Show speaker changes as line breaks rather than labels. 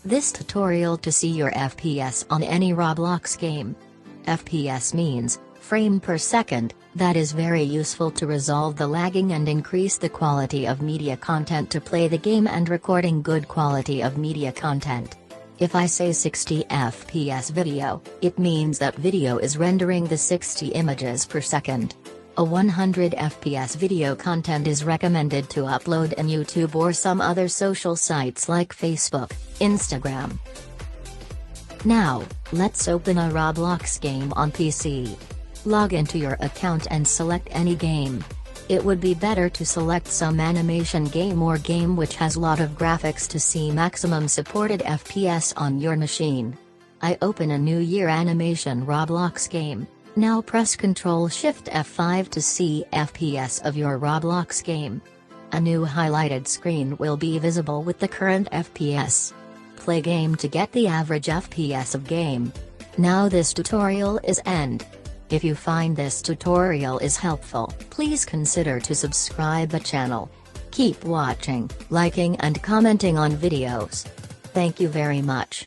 This tutorial to see your FPS on any Roblox game. FPS means, frame per second, that is very useful to resolve the lagging and increase the quality of media content to play the game and recording good quality of media content. If I say 60 FPS video, it means that video is rendering the 60 images per second. A 100 FPS video content is recommended to upload in YouTube or some other social sites like Facebook, Instagram. Now, let's open a Roblox game on PC. Log into your account and select any game. It would be better to select some animation game or game which has lot of graphics to see maximum supported FPS on your machine. I open a new Year Animation Roblox game. Now press Ctrl-Shift F5 to see FPS of your Roblox game. A new highlighted screen will be visible with the current FPS. Play game to get the average FPS of game. Now this tutorial is end. If you find this tutorial is helpful, please consider to subscribe the channel. Keep watching, liking and commenting on videos. Thank you very much.